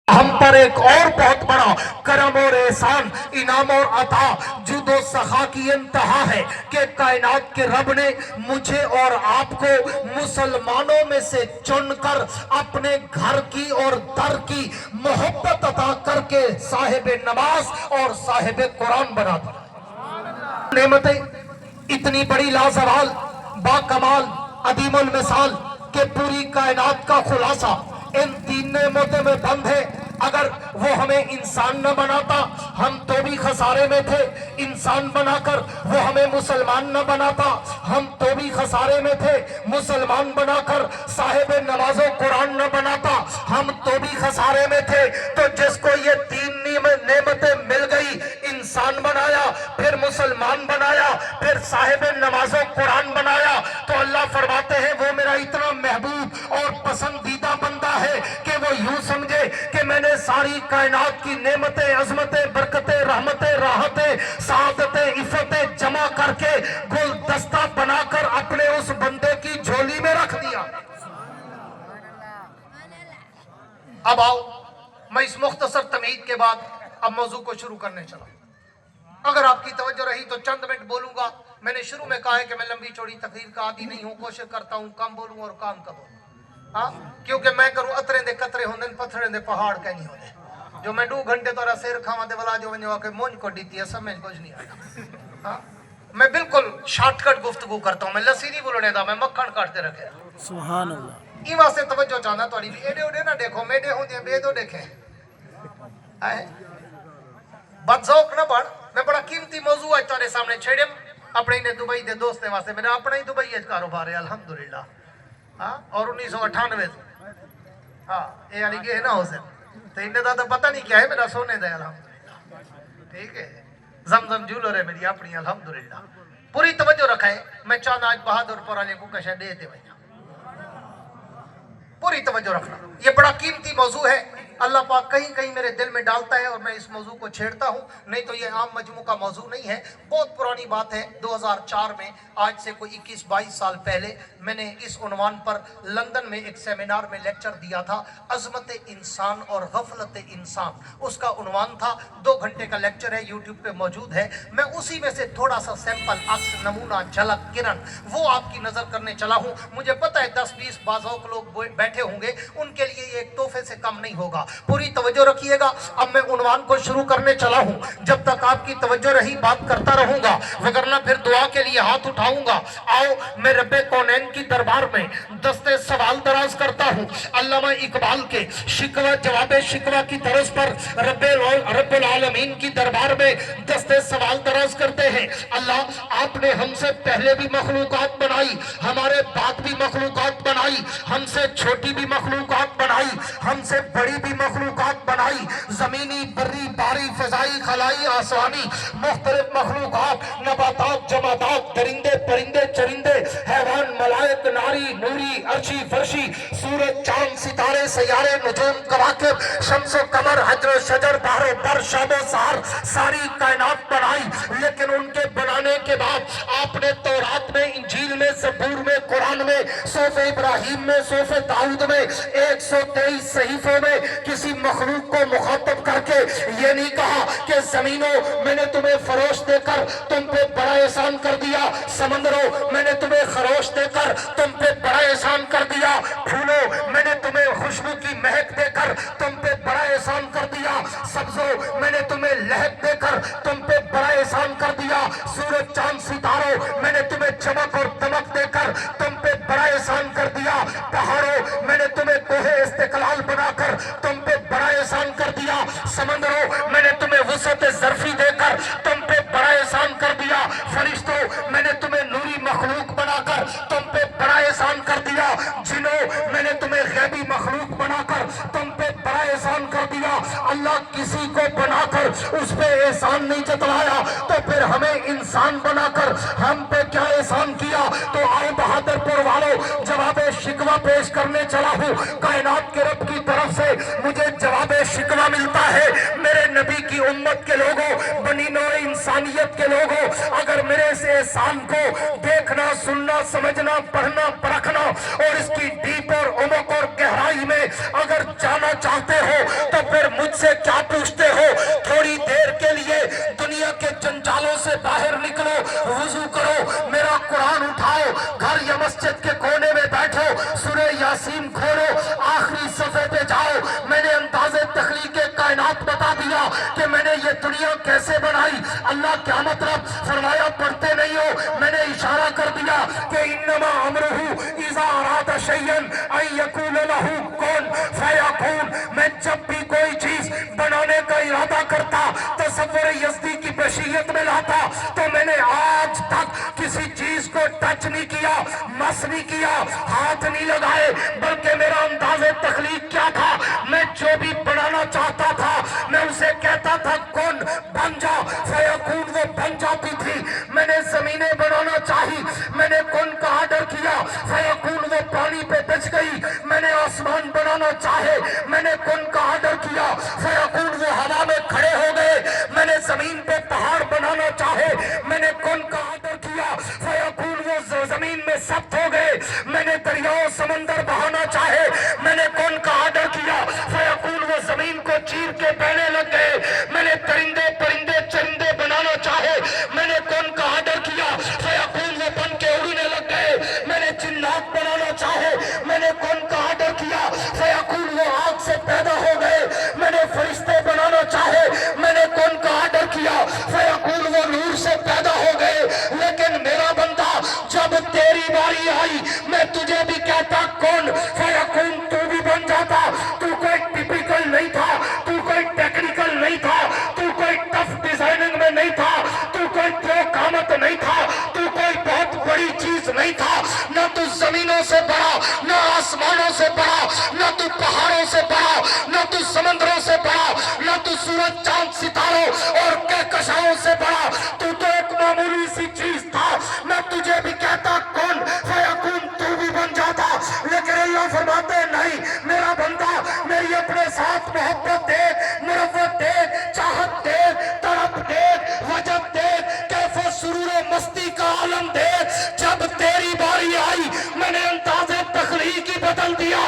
हम पर एक और बहुत बड़ा करम और एहसान, इनाम और अता, जुदो सखा की इंतहा है कि कायनात के रब ने मुझे और आपको मुसलमानों में से चुनकर अपने घर की और दर की मोहब्बत अता करके साहिब नमाज और साहिब कुरान बना दिया। नेमतें इतनी बड़ी लाजवाल, बाकमाल, अदीमुल मिसाल के पूरी कायनात का खुलासा इन तीन नेमतों में बंद है। अगर वो हमें इंसान न बनाता हम तो भी खसारे में थे, इंसान बनाकर वो हमें मुसलमान न बनाता हम तो भी खसारे में थे, मुसलमान बनाकर साहिब नमाजो कुरान न बनाता हम तो भी खसारे में थे। तो जिसको ये तीन नेमतें मिल गई, इंसान बनाया, फिर मुसलमान बनाया, फिर साहिब नमाजो कुरान बनाया, तो अल्लाह फरमाते हैं वो मेरा इतना महबूब और पसंदीदा बंदा है कि वो यूं समझे कि मैंने सारी कायनात की नेमतें, अजमतें, बरकतें, रहमतें, राहतें, सादतें, इफ़तें जमा करके गुलदस्ता बनाकर अपने उस बंदे की झोली में रख दिया। अब आओ, मैं इस मुख्तसर तमहीद के बाद अब मौजू को शुरू करने चला। अगर आपकी तवज्जो रही तो चंद मिनट बोलूंगा। मैंने शुरू में कहा है कि मैं लंबी चौड़ी तकरीर का आदी नहीं हूँ, कोशिश करता हूँ कम बोलूँ और काम का बोलूँ। हाँ, क्योंकि मैं करूँ अतरे दे कतरे होंगे, पत्थरे दे पहाड़ कहीं नहीं होते। जो मैं 2 घंटे तोरा सिर खावा दे वाला जो वञो आके मुंह को डीती है, समझ कुछ नहीं आता। हाँ, मैं बिल्कुल शॉर्टकट गुफ्तगू करता हूँ, मैं लस्सी नहीं बोलने दा, मैं मक्खन काटते रखे। सुभान अल्लाह। ई वास्ते तवज्जो चाहना थोड़ी भी एडे ओडे ना देखो, मेडे होंदे बेदो देखे है बदजौक ना बन। मैं बड़ा कीमती मौजू आज तेरे सामने छेड़म, अपने ने दुबई दे दोस्ते वास्ते। मेरा अपना ही दुबई अज कारोबार है अल्हम्दुलिल्लाह। हाँ, और 1998 हाँ ये वाली के है ना हुसैन, तो इन्हें तो पता नहीं क्या है, मेरा सोने दे अल्हम्दुलिल्लाह। ठीक है, जमजम ज्वेलर है मेरी अपनी अल्हम्दुलिल्लाह। पूरी तवज्जो रखा है। मैं चाहना आज बहादुरपुर वाले को कशा देते भैया, पूरी तवज्जो रखना, ये बड़ा कीमती मौजू है। अल्लाह पाक कहीं कहीं मेरे दिल में डालता है और मैं इस मौजू को छेड़ता हूँ, नहीं तो ये आम मजमू का मौजू नहीं है। बहुत पुरानी बात है, 2004 में, आज से कोई 21-22 साल पहले मैंने इस उन्वान पर लंदन में एक सेमिनार में लेक्चर दिया था, अजमत इंसान और गफलत इंसान, उसका उन्वान था। 2 घंटे का लेक्चर है, यूट्यूब पे मौजूद है। मैं उसी में से थोड़ा सा सैंपल, अक्स, नमूना, झलक, किरण वो आपकी नजर करने चला हूँ। मुझे पता है 10-20 बाज़ौक़ लोग बैठे होंगे, उनके लिए ये एक तोहफे से कम नहीं होगा। पूरी तवज्जो रखिएगा। अब मैं उन्वान को शुरू करने चला हूं, जब तक आपकी तवज्जो रही बात करता रहूंगा, वगरना फिर दुआ के लिए हाथ उठाऊंगा। आओ, मैं रब्बे कौनैन की दरबार में दस्ते सवाल दराज करता हूं। अल्लामा इकबाल के शिकवा जवाब शिकवा की तरस पर रब्बुल आलमीन की दरबार में दस्ते सवाल दराज करते हैं। अल्लाह, आपने हमसे पहले भी मखलूकात बनाई, हमारे बाद भी मखलूकात बनाई, हमसे छोटी भी मखलूकात बनाई, हमसे बड़ी भी मखलूकात बनाई, जमीनी, बर्री, बारी, फजाई, खलाई, आसमानी, मुख्तलिफ मखलूकात, नबातात, जमातात, दरिंदे, परिंदे, चरिंदे, हैवान, मलाइक, नारी, नूरी, अर्शी, फर्शी, सूरज, चांद, सितारे, सयारे, नुजूम, कवाकिब, शम्स, कमर, हजर, शजर, बहर, बर, शब, सहार, सारी कायनात बनाई। लेकिन उनके बनाने के बाद आपने तौरात में, इंजील में, ज़बूर में, कुरान में, सूफ़े इब्राहिम में, सूफ़े दाऊद में, 123 सहीफों में किसी मखलूक को मुखातब करके ये नहीं कहा कि जमीनों, मैंने तुम्हें फरोश देकर तुम पे बड़ा एहसान कर दिया, समंदरों, मैंने तुम्हें खरोश देकर तुम पे बड़ा एहसान कर दिया, फूलों, मैंने तुम्हें खुशबू की महक देकर तुम पे बड़ा एहसान कर दिया, सब्जों, मैंने तुम्हें लहक देकर तुम पे बड़ा एहसान कर दिया, सूरज, चांद, सितारों, मैंने तुम्हें चमक और दमक देकर तुम पे बड़ा एहसान कर दिया, पहाड़ों, मैंने तुम्हें कोहे इस्तिकलाल बनाकर तुम पे बड़ा एहसान कर दिया, समंदरों, मैंने तुम्हें वुसअत ज़र्फी देकर तुम पे बड़ा एहसान कर दिया, फरिश्तों, मैंने तुम्हें नूरी मखलूक बनाकर तुम पे बड़ा एहसान कर दिया, जिन्हों, मैंने तुम्हें गैबी मखलूक बनाकर तुम पे बड़ा एहसान कर दिया। अल्लाह किसी को बनाकर उस पे एहसान नहीं जतलाया, तो फिर हमें इंसान बनाकर हम पे क्या एहसान किया। तो आओ बहादुरपुर वालों, जवाब शिकवा पेश करने चला हूँ। कायनात के रब की तरफ से मुझे जवाब शिकवा मिलता है। मेरे नबी की उम्मत के लोगों, बनी नौ इंसानियत के लोगों, अगर मेरे इस एहसान को देखना, सुनना, समझना, पढ़ना, परखना और इसकी डीप और उमक और गहराई में अगर जाना चाहते हो, तो फिर मतलब फरमाया पढ़ते नहीं हो, मैंने इशारा कर दिया कि इन्नमा अमरुहु इज़ा अरादा शैयन अन यकून लहू कुन फयकून। मैं जब भी कोई चीज बनाने का इरादा करता, तसव्वुर यज़दी की बशीयत में लाता, तो मैंने आज तक किसी चीज को टच नहीं किया, मस नहीं किया, हाथ नहीं लगाए, बल्कि मेरा अंदाज़े तख्लीक क्या था, मैं जो भी बनाना चाहता था मैं उसे कहता था कुन बन जा फयकून, वो बन जाती थी। मैंने जमीनें बनाना चाही, मैंने कुन का आर्डर किया, फयकून वो पानी पे बच गई। मैंने आसमान बनाना चाहे, मैंने कुन का आर्डर किया, फयकून वो हवा में खड़े हो गए। मैंने जमीन पे पहाड़ बनाना चाहे, मैंने कुन का आर्डर किया, फयकून वो जमीन में सख्त हो गए। मैंने दरियाओं समंदर बहाना चाहे, मैंने कुन का आर्डर किया, फयकून वो जमीन को चीर के बहने लग गए। मैंने परिंदे परिंदे चरिंदे बनाना चाहे, मैंने कुन का आर्डर किया, फयकून वो बन के उड़ने लग गए। मैंने जिन्नात बनाना चाहे, मैंने कुन का आर्डर किया, फयकून वो आग से पैदा हो गए। मैंने फरिश्ते बनाना चाहे, मैंने कुन का आर्डर किया, फयकून वो नूर से पैदा हो गए। लेकिन मेरा बंदा, जब तेरी बारी आई, मैं तुझे भी कहता कुन फयकून, तू भी बन जाता। तू कोई टिपिकल नहीं था, तू कोई टेक्निकल नहीं था, तू कोई टफ डिजाइनिंग में नहीं था, तू कोई प्रोकामत नहीं था, तू कोई बहुत बड़ी चीज नहीं था। न तू जमीनों से बड़ा, न आसमानों से बड़ा, न तू पहाड़ों से बड़ा, न तू समंदरों से बड़ा, न तू सूरज चांद सितारों और कहकशाओं से बड़ा। तू तो एक मामूली सी चीज था। मैं तुझे भी कहता कुन फयकून, तू भी बन जाता। लेकिन अल्लाह फरमाते नहीं, मेरा बंदा मेरी अपने साथ मोहब्बत देख, मुरव्वत देख, चाहत देख, तड़प देख, वजब देख, कैफो सुरूर मस्ती का आलम देख। जब तेरी बारी आई, मैंने अंदाज़े तख्लीक ही बदल दिया।